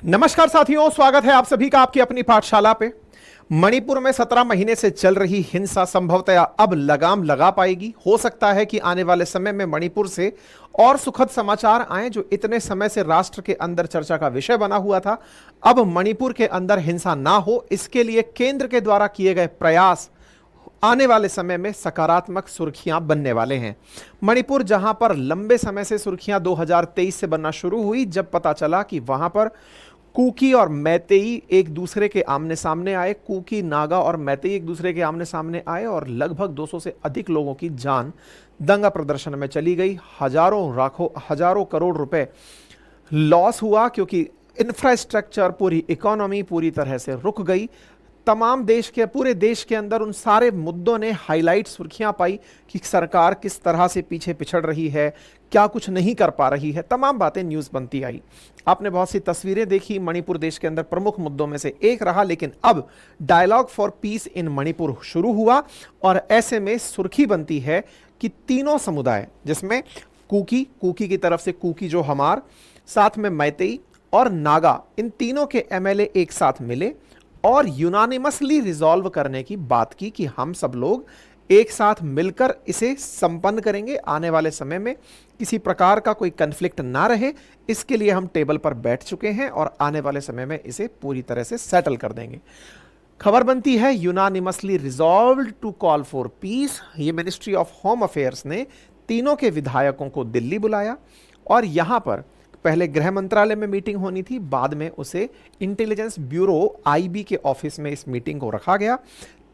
नमस्कार साथियों, स्वागत है आप सभी का आपकी अपनी पाठशाला पे। मणिपुर में 17 महीने से चल रही हिंसा संभवतः अब लगाम लगा पाएगी। हो सकता है कि आने वाले समय में मणिपुर से और सुखद समाचार आए, जो इतने समय से राष्ट्र के अंदर चर्चा का विषय बना हुआ था। अब मणिपुर के अंदर हिंसा ना हो, इसके लिए केंद्र के द्वारा किए गए प्रयास आने वाले समय में सकारात्मक सुर्खियां बनने वाले हैं। मणिपुर, जहां पर लंबे समय से सुर्खियां 2023 से बनना शुरू हुई, जब पता चला कि वहां पर कुकी और मैतेई एक दूसरे के आमने सामने आए, कुकी, नागा और मैतेई एक दूसरे के आमने सामने आए और लगभग 200 से अधिक लोगों की जान दंगा प्रदर्शन में चली गई। हजारों करोड़ रुपए लॉस हुआ, क्योंकि इंफ्रास्ट्रक्चर, पूरी इकोनॉमी पूरी तरह से रुक गई। पूरे देश के अंदर उन सारे मुद्दों ने हाईलाइट सुर्खियां पाई कि सरकार किस तरह से पीछे पिछड़ रही है, क्या कुछ नहीं कर पा रही है। तमाम बातें न्यूज़ बनती आई। आपने बहुत सी तस्वीरें देखी। मणिपुर देश के अंदर प्रमुख मुद्दों में से एक रहा, लेकिन अब डायलॉग फॉर पीस इन मणिपुर शुरू हुआ और ऐसे में सुर्खी बनती है कि तीनों समुदाय, जिसमें कुकी की तरफ से कुकी जो हमार, साथ में मैतेई और नागा, इन तीनों के एमएलए एक साथ मिले और यूनानिमसली रिजॉल्व करने की बात की कि हम सब लोग एक साथ मिलकर इसे संपन्न करेंगे। आने वाले समय में किसी प्रकार का कोई कन्फ्लिक्ट ना रहे, इसके लिए हम टेबल पर बैठ चुके हैं और आने वाले समय में इसे पूरी तरह से सेटल कर देंगे। खबर बनती है unanimously resolved to call for peace. ये मिनिस्ट्री ऑफ होम अफेयर्स ने तीनों के विधायकों को दिल्ली बुलाया और यहां पर पहले गृह मंत्रालय में मीटिंग होनी थी, बाद में उसे इंटेलिजेंस ब्यूरो आईबी के ऑफिस में इस मीटिंग को रखा गया।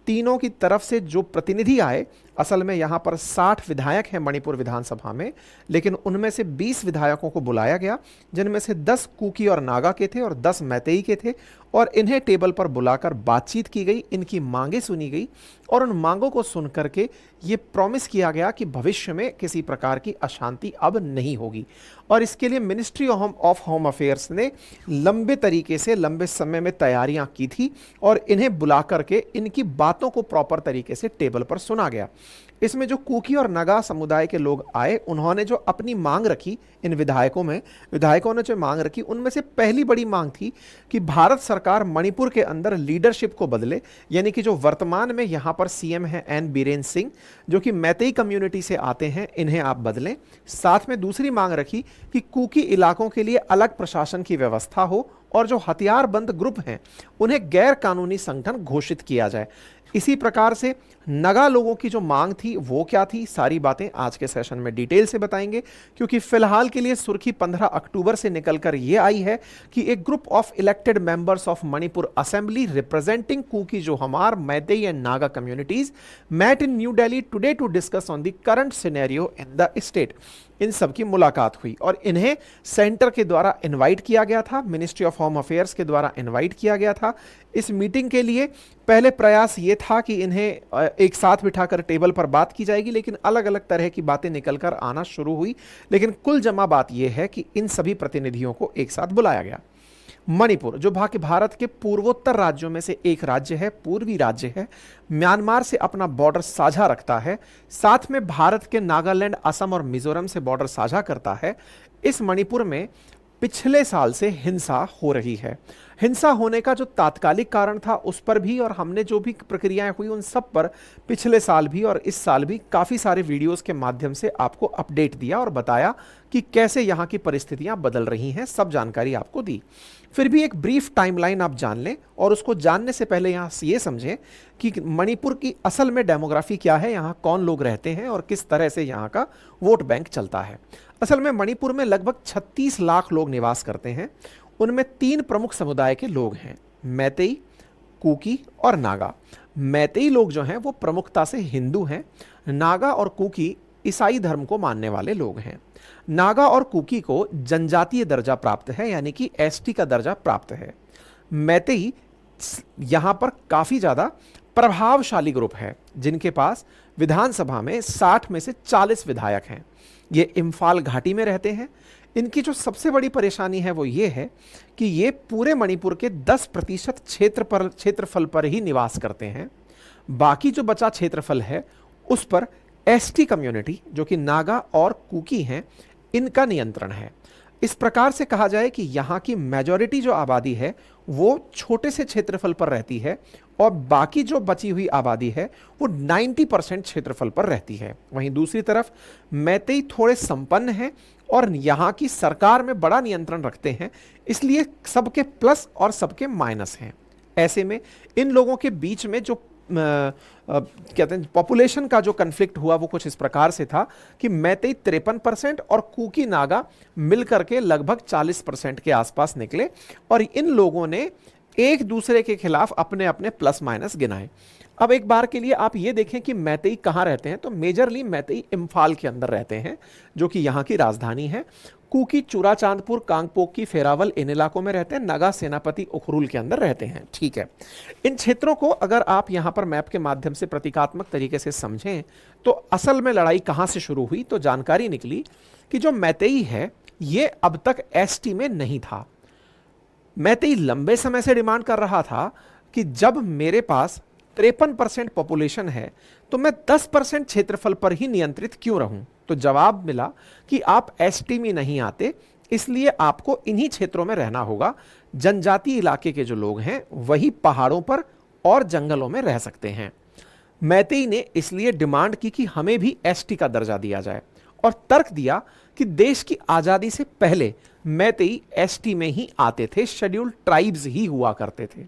तीनों की तरफ से जो प्रतिनिधि आए, असल में यहां पर 60 विधायक हैं मणिपुर विधानसभा में, लेकिन उनमें से 20 विधायकों को बुलाया गया, जिनमें से 10 कुकी और नागा के थे और 10 मैतेई के थे, और इन्हें टेबल पर बुलाकर बातचीत की गई, इनकी मांगें सुनी गई और उन मांगों को सुन करके ये प्रॉमिस किया गया कि भविष्य में किसी प्रकार की अशांति अब नहीं होगी। और इसके लिए मिनिस्ट्री ऑफ होम अफेयर्स ने लंबे समय में तैयारियां की थी और इन्हें बुला करके इनकी बातों को प्रॉपर तरीके से टेबल पर सुना गया। इसमें जो कुकी और नागा समुदाय के लोग आए, उन्होंने जो अपनी मांग रखी, इन विधायकों ने जो मांग रखी, उनमें से पहली बड़ी मांग थी कि भारत सरकार मणिपुर के अंदर लीडरशिप को बदले। यानी कि जो वर्तमान में यहां पर सीएम है एन बीरेन सिंह, जो कि मैतेई कम्युनिटी से आते हैं, इन्हें आप बदलें। साथ में दूसरी मांग रखी कि कुकी इलाकों के लिए अलग प्रशासन की व्यवस्था हो और जो हथियारबंद ग्रुप हैं उन्हें गैर कानूनी संगठन घोषित किया जाए। इसी प्रकार से नगा लोगों की जो मांग थी वो क्या थी, सारी बातें आज के सेशन में डिटेल से बताएंगे, क्योंकि फिलहाल के लिए सुर्खी 15 अक्टूबर से निकलकर यह आई है कि एक group of elected members of Manipur assembly representing Kuki, Zo Hmar, Meitei and Naga communities met in New Delhi today to discuss on the current scenario in the state. इन सब की मुलाकात हुई और इन्हें सेंटर के द्वारा इनवाइट किया गया था, मिनिस्ट्री ऑफ होम अफेयर्स के द्वारा इनवाइट किया गया था इस मीटिंग के लिए। पहले प्रयास ये था कि इन्हें एक साथ बिठाकर टेबल पर बात की जाएगी, लेकिन अलग अलग तरह की बातें निकलकर आना शुरू हुई। लेकिन कुल जमा बात यह है कि इन सभी प्रतिनिधियों को एक साथ बुलाया गया। मणिपुर, जो भारत के पूर्वोत्तर राज्यों में से एक राज्य है, पूर्वी राज्य है, म्यांमार से अपना बॉर्डर साझा रखता है, साथ में भारत के नागालैंड, असम और मिजोरम से बॉर्डर साझा करता है। इस मणिपुर में पिछले साल से हिंसा हो रही है। हिंसा होने का जो तात्कालिक कारण था उस पर भी, और हमने जो भी प्रक्रियाएं हुई उन सब पर पिछले साल भी और इस साल भी काफ़ी सारे वीडियोस के माध्यम से आपको अपडेट दिया और बताया कि कैसे यहाँ की परिस्थितियाँ बदल रही हैं, सब जानकारी आपको दी। फिर भी एक ब्रीफ टाइमलाइन आप जान लें, और उसको जानने से पहले यहाँ ये समझें कि मणिपुर की असल में डेमोग्राफी क्या है, यहाँ कौन लोग रहते हैं और किस तरह से यहाँ का वोट बैंक चलता है। असल में मणिपुर में लगभग 36 लाख लोग निवास करते हैं। उनमें 3 प्रमुख समुदाय के लोग हैं, मैतेई, कुकी और नागा। मैतेई लोग जो हैं वो प्रमुखता से हिंदू हैं। नागा और कुकी ईसाई धर्म को मानने वाले लोग हैं। नागा और कुकी को जनजातीय दर्जा प्राप्त है, यानी कि एसटी का दर्जा प्राप्त है। मैतेई यहां पर काफी ज्यादा प्रभावशाली ग्रुप है, जिनके पास विधानसभा में 60 में से 40 विधायक हैं। ये इम्फाल घाटी में रहते हैं। इनकी जो सबसे बड़ी परेशानी है वो ये है कि ये पूरे मणिपुर के 10% क्षेत्रफल पर ही निवास करते हैं। बाकी जो बचा क्षेत्रफल है उस पर एसटी कम्युनिटी, जो कि नागा और कुकी हैं, इनका नियंत्रण है। इस प्रकार से कहा जाए कि यहाँ की मेजॉरिटी जो आबादी है वो छोटे से क्षेत्रफल पर रहती है और बाकी जो बची हुई आबादी है वो 90% क्षेत्रफल पर रहती है। वहीं दूसरी तरफ मैतेई थोड़े संपन्न हैं और यहाँ की सरकार में बड़ा नियंत्रण रखते हैं, इसलिए सबके प्लस और सबके माइनस हैं। ऐसे में इन लोगों के बीच में जो कहते हैं पॉपुलेशन का जो कन्फ्लिक्ट हुआ वो कुछ इस प्रकार से था कि मैतेई 53% और कुकी नागा मिलकर के लगभग 40% के आसपास निकले और इन लोगों ने एक दूसरे के खिलाफ अपने अपने प्लस माइनस गिनाए। अब एक बार के लिए आप ये देखें कि मैतेई कहाँ रहते हैं, तो मेजरली मैतेई इम्फाल के अंदर रहते हैं जो कि यहाँ की राजधानी है। कुकी चूराचांदपुर, कांगपोकी, फेरावल इन इलाकों में रहते हैं। नागा सेनापति उखरुल के अंदर रहते हैं। ठीक है, इन क्षेत्रों को अगर आप यहाँ पर मैप के माध्यम से प्रतीकात्मक तरीके से समझें तो असल में लड़ाई कहाँ से शुरू हुई, तो जानकारी निकली कि जो मैतेई है ये अब तक एसटी में नहीं था। मैतेई लंबे समय से डिमांड कर रहा था कि जब मेरे पास 53% पॉपुलेशन है तो मैं 10% क्षेत्रफल पर ही नियंत्रित क्यों रहूं। तो जवाब मिला कि आप एसटी में नहीं आते, इसलिए आपको इन्हीं क्षेत्रों में रहना होगा। जनजाति इलाके के जो लोग हैं वही पहाड़ों पर और जंगलों में रह सकते हैं। मैतेई ने इसलिए डिमांड की कि हमें भी एसटी का दर्जा दिया जाए और तर्क दिया कि देश की आजादी से पहले मैतेई एसटी में ही आते थे, शेड्यूल्ड ट्राइब्स ही हुआ करते थे,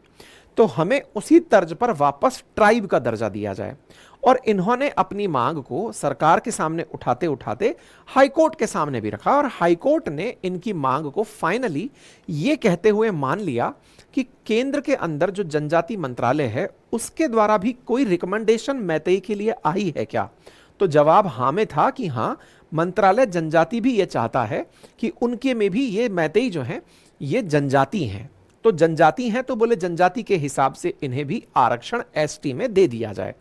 तो हमें उसी तर्ज पर वापस ट्राइब का दर्जा दिया जाए। और इन्होंने अपनी मांग को सरकार के सामने उठाते उठाते हाईकोर्ट के सामने भी रखा और हाईकोर्ट ने इनकी मांग को फाइनली ये कहते हुए मान लिया कि केंद्र के अंदर जो जनजाति मंत्रालय है उसके द्वारा भी कोई रिकमेंडेशन मैतेई के लिए आई है क्या। तो जवाब हाँ में था कि हाँ, मंत्रालय जनजाति भी ये चाहता है कि उनके में भी ये मैतेई जो हैं ये जनजाति हैं, तो जनजाति हैं तो बोले जनजाति के हिसाब से इन्हें भी आरक्षण एसटी में दे दिया जाए।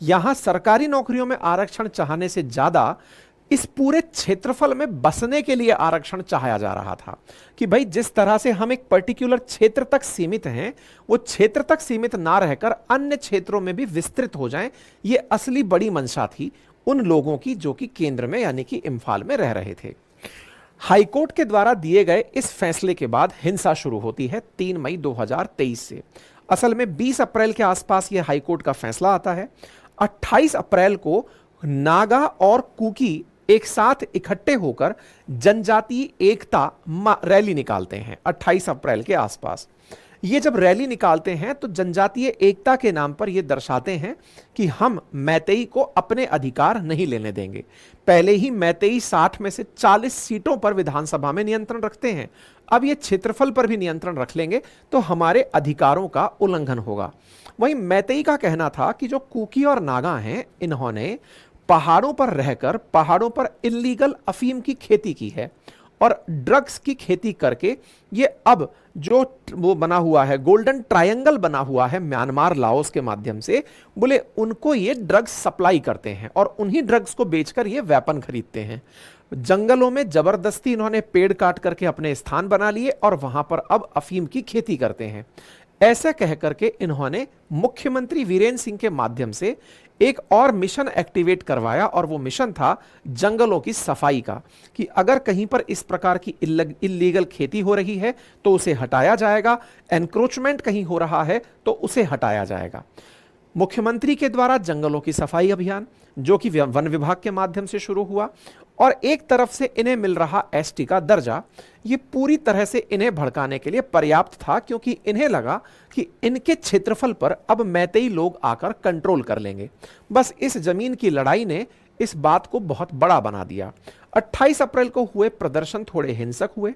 यहां सरकारी नौकरियों में आरक्षण चाहने से ज्यादा इस पूरे क्षेत्रफल में बसने के लिए आरक्षण चाहा जा रहा था कि भाई जिस तरह से हम एक पर्टिकुलर क्षेत्र तक सीमित हैं वो क्षेत्र तक सीमित ना रहकर अन्य क्षेत्रों में भी विस्तृत हो जाएं। ये असली बड़ी मंशा थी उन लोगों की जो कि केंद्र में यानी कि इम्फाल में रह रहे थे। हाईकोर्ट के द्वारा दिए गए इस फैसले के बाद हिंसा शुरू होती है 3 मई 2023 से। असल में 20 अप्रैल के आसपास यह हाईकोर्ट का फैसला आता है। 28 अप्रैल को नागा और कुकी एक साथ इकट्ठे होकर जनजातीय एकता रैली निकालते हैं 28 अप्रैल के आसपास। ये जब रैली निकालते हैं तो जनजातीय एकता के नाम पर ये दर्शाते हैं कि हम मैतेई को अपने अधिकार नहीं लेने देंगे। पहले ही मैतेई 60 में से 40 सीटों पर विधानसभा में नियंत्रण रखते हैं, अब ये क्षेत्रफल पर भी नियंत्रण रख लेंगे तो हमारे अधिकारों का उल्लंघन होगा। वहीं मैतेई का कहना था कि जो कुकी और नागा हैं इन्होंने पहाड़ों पर रहकर पहाड़ों पर इल्लीगल अफीम की खेती की है और ड्रग्स की खेती करके ये अब जो वो बना हुआ है गोल्डन ट्रायंगल बना हुआ है म्यांमार लाओस के माध्यम से, बोले उनको ये ड्रग्स सप्लाई करते हैं और उन्हीं ड्रग्स को बेचकर ये वेपन खरीदते हैं। जंगलों में जबरदस्ती इन्होंने पेड़ काट करके अपने स्थान बना लिए और वहां पर अब अफीम की खेती करते हैं। ऐसे कह करके इन्होंने मुख्यमंत्री वीरेंद्र सिंह के माध्यम से एक और मिशन एक्टिवेट करवाया और वो मिशन था जंगलों की सफाई का कि अगर कहीं पर इस प्रकार की इल्लीगल खेती हो रही है तो उसे हटाया जाएगा, एनक्रोचमेंट कहीं हो रहा है तो उसे हटाया जाएगा। मुख्यमंत्री के द्वारा जंगलों की सफाई अभियान जो कि वन विभाग के माध्यम से शुरू हुआ और एक तरफ से इन्हें मिल रहा एसटी का दर्जा, ये पूरी तरह से इन्हें भड़काने के लिए पर्याप्त था क्योंकि इन्हें लगा कि इनके क्षेत्रफल पर अब मैतेई लोग आकर कंट्रोल कर लेंगे। बस इस जमीन की लड़ाई ने इस बात को बहुत बड़ा बना दिया। 28 अप्रैल को हुए प्रदर्शन थोड़े हिंसक हुए,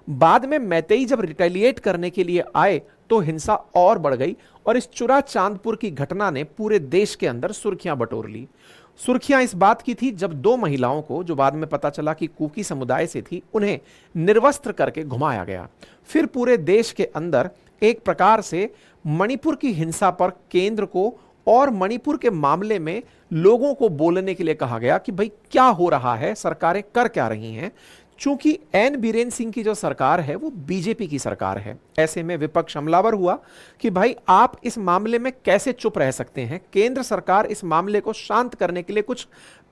बाद में मैतेई जब रिटेलिएट करने के लिए आए तो हिंसा और बढ़ गई और इस चुरा चांदपुर की घटना ने पूरे देश के अंदर सुर्खियां बटोर ली। सुर्खियां इस बात की थी जब 2 महिलाओं को, जो बाद में पता चला कि कुकी समुदाय से थी, उन्हें निर्वस्त्र करके घुमाया गया। फिर पूरे देश के अंदर एक प्रकार से मणिपुर की हिंसा पर केंद्र को और मणिपुर के मामले में लोगों को बोलने के लिए कहा गया कि भाई क्या हो रहा है, सरकारें कर क्या रही हैं। चूंकि एन बीरेन सिंह की जो सरकार है वो बीजेपी की सरकार है, ऐसे में विपक्ष हमलावर हुआ कि भाई आप इस मामले में कैसे चुप रह सकते हैं। केंद्र सरकार इस मामले को शांत करने के लिए कुछ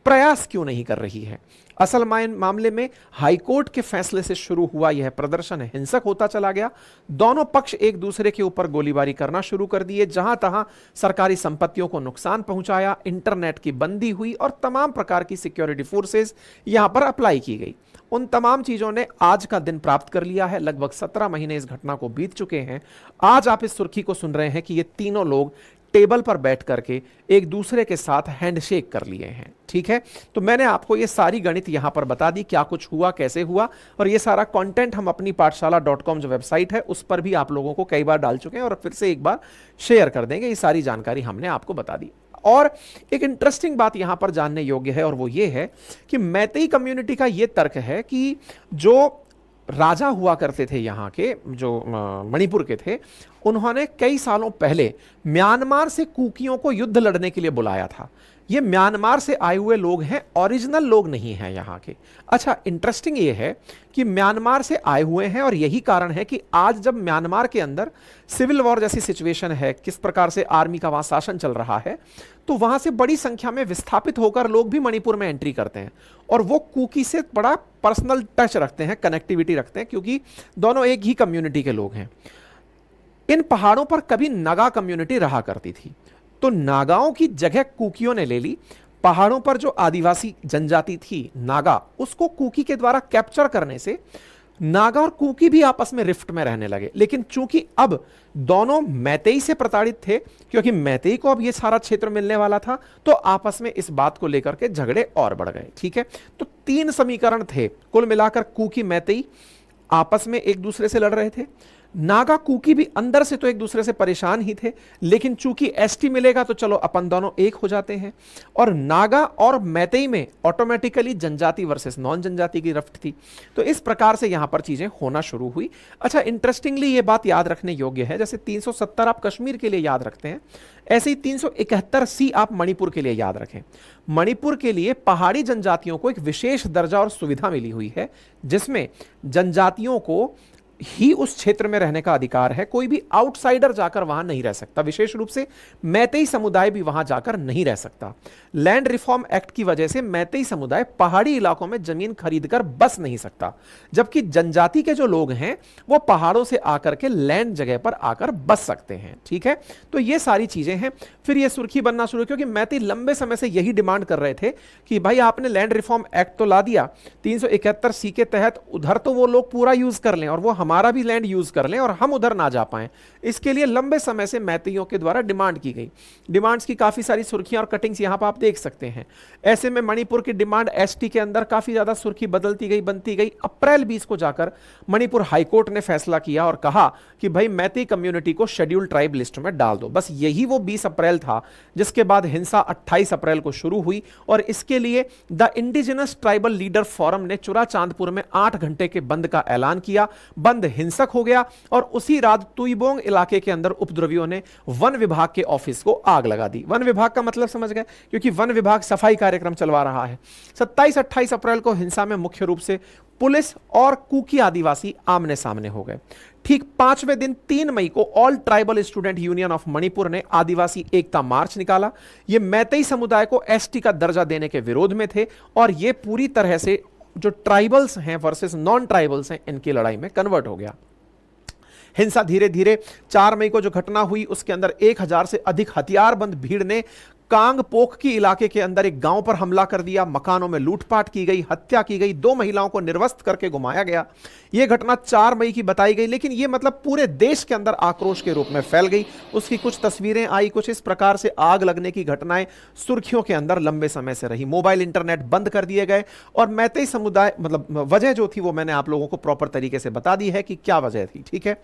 प्रयास क्यों नहीं कर रही है? असल मामले में हाईकोर्ट के फैसले से शुरू हुआ यह प्रदर्शन हिंसक होता चला गया। दोनों पक्ष एक दूसरे के ऊपर गोलीबारी करना शुरू कर दिए, जहां तहां सरकारी संपत्तियों को नुकसान पहुंचाया, इंटरनेट की बंदी हुई और तमाम प्रकार की सिक्योरिटी फोर्सेस यहां पर अप्लाई की गई। उन तमाम चीजों ने आज का दिन प्राप्त कर लिया है। लगभग 17 महीने इस घटना को बीत चुके हैं। आज आप इस सुर्खी को सुन रहे हैं कि ये तीनों लोग टेबल पर बैठ करके एक दूसरे के साथ हैंडशेक कर लिए हैं। ठीक है, तो मैंने आपको ये सारी गणित यहां पर बता दी, क्या कुछ हुआ, कैसे हुआ, और ये सारा कंटेंट हम अपनी पाठशाला.com जो वेबसाइट है उस पर भी आप लोगों को कई बार डाल चुके हैं और फिर से एक बार शेयर कर देंगे। ये सारी जानकारी हमने आपको बता दी। और एक इंटरेस्टिंग बात यहां पर जानने योग्य है और वो ये है कि मैतेई कम्युनिटी का ये तर्क है कि जो राजा हुआ करते थे यहाँ के, जो मणिपुर के थे, उन्होंने कई सालों पहले म्यांमार से कुकियों को युद्ध लड़ने के लिए बुलाया था। ये म्यांमार से आए हुए लोग हैं, ओरिजिनल लोग नहीं हैं यहाँ के। अच्छा, इंटरेस्टिंग ये है कि म्यांमार से आए हुए हैं और यही कारण है कि आज जब म्यांमार के अंदर सिविल वॉर जैसी सिचुएशन है, किस प्रकार से आर्मी का वहां शासन चल रहा है, तो वहां से बड़ी संख्या में विस्थापित होकर लोग भी मणिपुर में एंट्री करते हैं और वो कुकी से बड़ा पर्सनल टच रखते हैं, कनेक्टिविटी रखते हैं, क्योंकि दोनों एक ही कम्युनिटी के लोग हैं। इन पहाड़ों पर कभी नागा कम्युनिटी रहा करती थी, तो नागाओं की जगह कुकियों ने ले ली। पहाड़ों पर जो आदिवासी जनजाति थी नागा, उसको कुकी के द्वारा कैप्चर करने से नागा और कुकी भी आपस में रिफ्ट में रहने लगे। लेकिन चूंकि अब दोनों मैतेई से प्रताड़ित थे, क्योंकि मैतेई को अब ये सारा क्षेत्र मिलने वाला था, तो आपस में इस बात को लेकर के झगड़े और बढ़ गए। ठीक है, तो 3 समीकरण थे कुल मिलाकर। कुकी मैतेई आपस में एक दूसरे से लड़ रहे थे। नागा कुकी भी अंदर से तो एक दूसरे से परेशान ही थे, लेकिन चूंकि एसटी मिलेगा तो चलो अपन दोनों एक हो जाते हैं। और नागा और मैतेई में ऑटोमेटिकली जनजाति वर्सेस नॉन जनजाति की रफ्त थी। तो इस प्रकार से यहां पर चीजें होना शुरू हुई। अच्छा, इंटरेस्टिंगली ये बात याद रखने योग्य है, जैसे 370 आप कश्मीर के लिए याद रखते हैं, ऐसे ही 371C आप मणिपुर के लिए याद रखें। मणिपुर के लिए पहाड़ी जनजातियों को एक विशेष दर्जा और सुविधा मिली हुई है, जिसमें जनजातियों को ही उस क्षेत्र में रहने का अधिकार है। कोई भी आउटसाइडर जाकर वहां नहीं रह सकता, विशेष रूप से मैतेई समुदाय भी वहां जाकर नहीं रह सकता। लैंड रिफॉर्म एक्ट की वजह से मैतेई समुदाय पहाड़ी इलाकों में जमीन खरीदकर बस नहीं सकता, जबकि जनजाति के जो लोग हैं वो पहाड़ों से आकर के लैंड जगह पर आकर बस सकते हैं। ठीक है, तो ये सारी चीजें हैं। फिर ये सुर्खी बनना शुरू, क्योंकि मैतेई लंबे समय से यही डिमांड कर रहे थे कि भाई आपने लैंड रिफॉर्म एक्ट तो ला दिया, 371C के तहत उधर तो वो लोग पूरा यूज कर लें और वो हमारा भी लैंड यूज कर लें और हम उधर ना जा पाएं। इसके लिए लंबे समय से मैतेइयों के द्वारा डिमांड की गई। डिमांड्स की काफी सारी सुर्खियां और कटिंग्स यहां पर आप देख सकते हैं। ऐसे में मणिपुर की डिमांड एसटी के अंदर काफी ज्यादा सुर्खी बदलती गई, बनती गई। अप्रैल 20 को जाकर मणिपुर हाईकोर्ट ने फैसला किया और कहा कि भाई मैतेई कम्युनिटी को शेड्यूल्ड ट्राइब लिस्ट में डाल दो। बस यही वो 20 अप्रैल था, जिसके बाद हिंसा 28 अप्रैल को शुरू हुई और इसके लिए the indigenous tribal leader forum ने चुराचांदपुर में 8 घंटे के बंद का ऐलान किया। बंद हिंसक हो गया और उसी रात तुईबोंग इलाके के अंदर उपद्रवियों ने वन विभाग के ऑफिस को आग लगा दी। वन विभाग का मतलब समझ गए, क्योंकि वन विभाग सफाई कार्यक्रम चलवा रहा है। 27-28 अप्रैल को हिंसा में मुख्य रूप से पुलिस और कुकी आदिवासी आमने सामने हो गए। ठीक 5वें दिन 3 मई को all tribal student union of Manipur ने आदिवासी एकता मार्च निकाला। यह मैतेई समुदाय को एसटी का दर्जा देने के विरोध में थे और यह पूरी तरह से जो ट्राइबल्स हैं वर्सेस नॉन ट्राइबल्स हैं, इनकी लड़ाई में कन्वर्ट हो गया। हिंसा धीरे धीरे 4 मई को जो घटना हुई उसके अंदर 1000 से अधिक हथियारबंद भीड़ ने कांगपोक की इलाके के अंदर एक गांव पर हमला कर दिया। मकानों में लूटपाट की गई, हत्या की गई, 2 महिलाओं को निर्वस्त्र करके घुमाया गया। यह घटना 4 मई की बताई गई, लेकिन यह मतलब पूरे देश के अंदर आक्रोश के रूप में फैल गई। उसकी कुछ तस्वीरें आई, कुछ इस प्रकार से आग लगने की घटनाएं सुर्खियों के अंदर लंबे समय से रही। मोबाइल इंटरनेट बंद कर दिए गए और मैतेई समुदाय, मतलब वजह जो थी वो मैंने आप लोगों को प्रॉपर तरीके से बता दी है कि क्या वजह थी। ठीक है,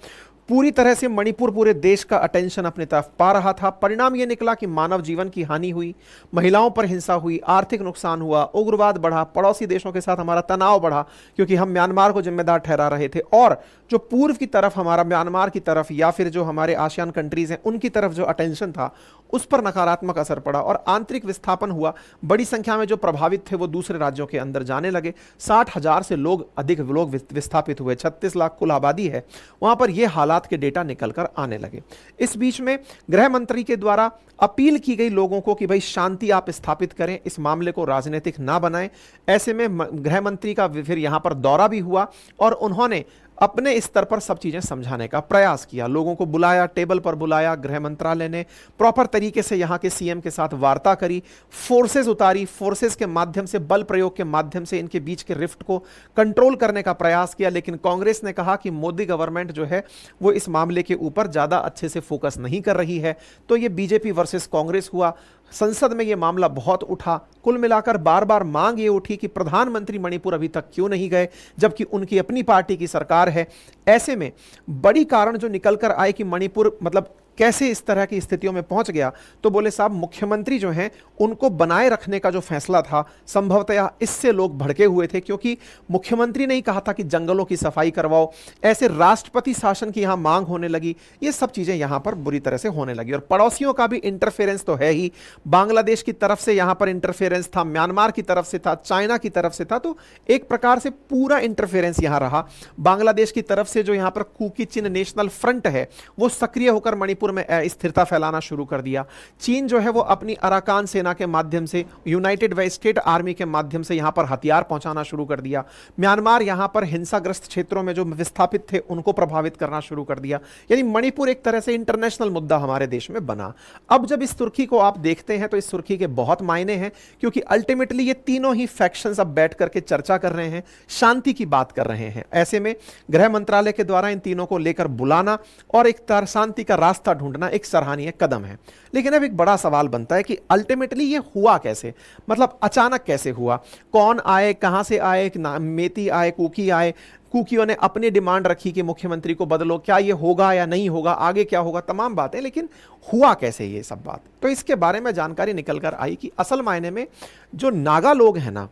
पूरी तरह से मणिपुर पूरे देश का अटेंशन अपनी तरफ पा रहा था। परिणाम यह निकला कि मानव जीवन की हानि हुई, महिलाओं पर हिंसा हुई, आर्थिक नुकसान हुआ, उग्रवाद बढ़ा, पड़ोसी देशों के साथ हमारा तनाव बढ़ा, क्योंकि हम म्यांमार को जिम्मेदार ठहरा रहे थे और जो पूर्व की तरफ हमारा म्यांमार की तरफ या फिर जो हमारे आसियान कंट्रीज हैं उनकी तरफ जो अटेंशन था उस पर नकारात्मक असर पड़ा और आंतरिक विस्थापन हुआ। बड़ी संख्या में जो प्रभावित थे वो दूसरे राज्यों के अंदर जाने लगे। 60,000 से अधिक लोग विस्थापित हुए। 36 लाख कुल आबादी है। वहां पर यह हालात बात के डेटा निकलकर आने लगे। इस बीच में गृह मंत्री के द्वारा अपील की गई लोगों को कि भाई शांति आप स्थापित करें, इस मामले को राजनीतिक ना बनाएं। ऐसे में गृह मंत्री का फिर यहां पर दौरा भी हुआ और उन्होंने अपने स्तर पर सब चीजें समझाने का प्रयास किया, लोगों को बुलाया, टेबल पर बुलाया, गृह मंत्रालय ने प्रॉपर तरीके से यहां के सीएम के साथ वार्ता करी, फोर्सेस उतारी, फोर्सेस के माध्यम से, बल प्रयोग के माध्यम से इनके बीच के रिफ्ट को कंट्रोल करने का प्रयास किया। लेकिन कांग्रेस ने कहा कि मोदी गवर्नमेंट जो है वो इस मामले के ऊपर ज्यादा अच्छे से फोकस नहीं कर रही है, तो ये बीजेपी वर्सेस कांग्रेस हुआ। संसद में यह मामला बहुत उठा। कुल मिलाकर बार बार मांग ये उठी कि प्रधानमंत्री मणिपुर अभी तक क्यों नहीं गए, जबकि उनकी अपनी पार्टी की सरकार है। ऐसे में बड़ी कारण जो निकलकर आए कि मणिपुर मतलब कैसे इस तरह की स्थितियों में पहुंच गया, तो बोले साहब मुख्यमंत्री जो हैं उनको बनाए रखने का जो फैसला था संभवतः इससे लोग भड़के हुए थे, क्योंकि मुख्यमंत्री ने ही कहा था कि जंगलों की सफाई करवाओ, ऐसे राष्ट्रपति शासन की यहां मांग होने लगी। ये सब चीजें यहां पर बुरी तरह से होने लगी और पड़ोसियों का भी इंटरफेरेंस तो है ही। बांग्लादेश की तरफ से यहां पर इंटरफेरेंस था, म्यांमार की तरफ से था, चाइना की तरफ से था, तो एक प्रकार से पूरा इंटरफेरेंस यहां रहा। बांग्लादेश की तरफ से जो यहां पर कुकी चिन नेशनल फ्रंट है वो सक्रिय होकर मणिपुर में स्थिरता फैलाना शुरू कर दिया। चीन जो है वो अपनी अराकान सेना के माध्यम से, यूनाइटेड वे स्टेट आर्मी के माध्यम से यहां पर हथियार पहुंचाना शुरू कर दिया। म्यांमार यहां पर हिंसाग्रस्त क्षेत्रों में जो विस्थापित थे उनको प्रभावित करना शुरू कर दिया। यानी मणिपुर एक तरह से इंटरनेशनल मुद्दा हमारे देश में बना। अब जब इस सुर्खी को आप देखते हैं तो इस सुर्खी के बहुत मायने हैं, क्योंकि अल्टीमेटली ये तीनों ही फैक्शंस अब बैठ करके चर्चा कर रहे हैं, शांति की बात कर रहे हैं। ऐसे में गृह मंत्रालय के द्वारा इन तीनों को लेकर बुलाना और एक शांति का रास्ता ढूंढना एक सराहनीय कदम है। लेकिन अब एक बड़ा सवाल बनता है कि अल्टीमेटली ये हुआ कैसे, मतलब अचानक कैसे हुआ, कौन आए, कहां से आए, मेती आए, कुकी आए, कुकियों ने अपनी डिमांड रखी कि मुख्यमंत्री को बदलो, क्या ये होगा या नहीं होगा, आगे क्या होगा, तमाम बातें। लेकिन हुआ कैसे ये सब बात, तो इसके बारे में जानकारी निकल कर आई कि असल मायने में जो नागा लोग हैं ना,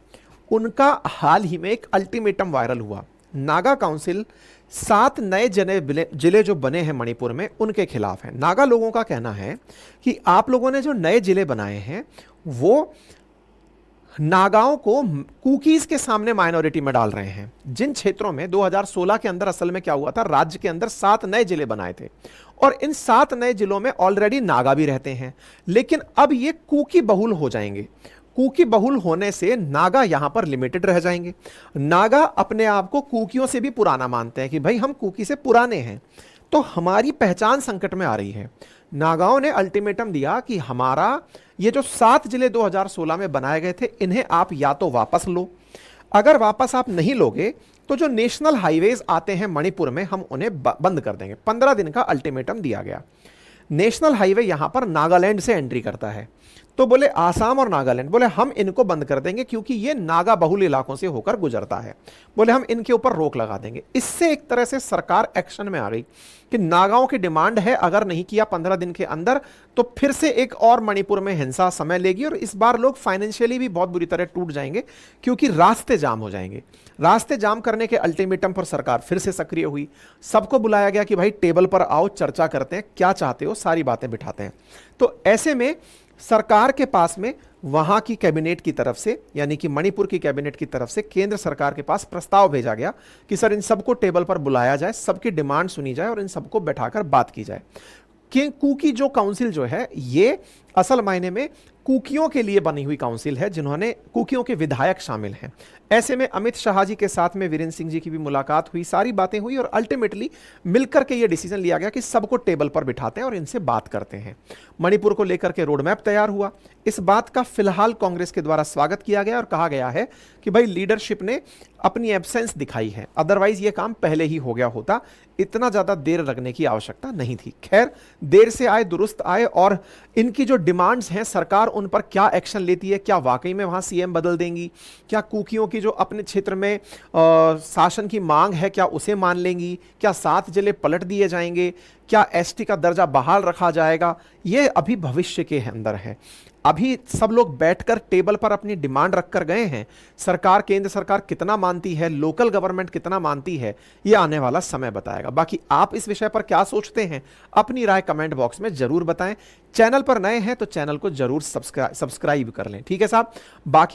उनका हाल ही में एक अल्टीमेटम वायरल हुआ। नागा काउंसिल 7 नए जिले जो बने हैं मणिपुर में उनके खिलाफ है। नागा लोगों का कहना है कि आप लोगों ने जो नए जिले बनाए हैं वो नागाओं को कुकीज के सामने माइनॉरिटी में डाल रहे हैं। जिन क्षेत्रों में 2016 के अंदर असल में क्या हुआ था, राज्य के अंदर 7 नए जिले बनाए थे और इन 7 नए जिलों में ऑलरेडी नागा भी रहते हैं, लेकिन अब ये कुकी बहुल हो जाएंगे। कुकी बहुल होने से नागा यहां पर लिमिटेड रह जाएंगे। नागा अपने आप को कुकियों से भी पुराना मानते हैं कि भाई हम कुकी से पुराने हैं, तो हमारी पहचान संकट में आ रही है। नागाओं ने अल्टीमेटम दिया कि हमारा ये जो 7 जिले 2016 में बनाए गए थे इन्हें आप या तो वापस लो, अगर वापस आप नहीं लोगे तो जो नेशनल हाईवेज आते हैं मणिपुर में हम उन्हें बंद कर देंगे। 15 दिन का अल्टीमेटम दिया गया। नेशनल हाईवे यहां पर नागालैंड से एंट्री करता है, तो बोले आसाम और नागालैंड, बोले हम इनको बंद कर देंगे क्योंकि ये नागा बहुल इलाकों से होकर गुजरता है, बोले हम इनके ऊपर रोक लगा देंगे। इससे एक तरह से सरकार एक्शन में आ गई कि नागाओं की डिमांड है, अगर नहीं किया 15 दिन के अंदर तो फिर से एक और मणिपुर में हिंसा समय लेगी और इस बार लोग फाइनेंशियली भी बहुत बुरी तरह टूट जाएंगे क्योंकि रास्ते जाम हो जाएंगे। रास्ते जाम करने के अल्टीमेटम पर सरकार फिर से सक्रिय हुई। सबको बुलाया गया कि भाई टेबल पर आओ, चर्चा करते हैं, क्या चाहते हो, सारी बातें बिठाते हैं। तो ऐसे में सरकार के पास में वहां की कैबिनेट की तरफ से, यानी कि मणिपुर की कैबिनेट की तरफ से केंद्र सरकार के पास प्रस्ताव भेजा गया कि सर इन सबको टेबल पर बुलाया जाए, सबकी डिमांड सुनी जाए और इन सबको बैठाकर बात की जाए। कि कुकी जो काउंसिल जो है ये असल मायने में कुकियों के लिए बनी हुई काउंसिल है, जिन्होंने कुकियों के विधायक शामिल हैं। ऐसे में अमित शाह जी के साथ में वीरेंद्र सिंह जी की भी मुलाकात हुई, सारी बातें हुई और अल्टीमेटली मिलकर के ये डिसीजन लिया गया कि सबको टेबल पर बिठाते हैं और इनसे बात करते हैं। मणिपुर को लेकर के रोड मैप तैयार हुआ। इस बात का फिलहाल कांग्रेस के द्वारा स्वागत किया गया और कहा गया है कि भाई लीडरशिप ने अपनी एब्सेंस दिखाई है, अदरवाइज ये काम पहले ही हो गया होता, इतना ज्यादा देर लगने की आवश्यकता नहीं थी। खैर, देर से आए दुरुस्त आए और इनकी जो डिमांड्स हैं सरकार उन पर क्या एक्शन लेती है, क्या वाकई में वहां सीएम बदल देंगी, क्या कुकियों की जो अपने क्षेत्र में शासन की मांग है क्या उसे मान लेंगी, क्या 7 जिले पलट दिए जाएंगे, क्या एसटी का दर्जा बहाल रखा जाएगा, ये अभी भविष्य के अंदर है। अभी सब लोग बैठकर टेबल पर अपनी डिमांड रखकर गए हैं। सरकार, केंद्र सरकार कितना मानती है, लोकल गवर्नमेंट कितना मानती है, ये आने वाला समय बताएगा। बाकी आप इस विषय पर क्या सोचते हैं, अपनी राय कमेंट बॉक्स में जरूर बताएं। चैनल पर नए हैं तो चैनल को जरूर सब्सक्राइब कर लें, ठीक है साहब। बाकी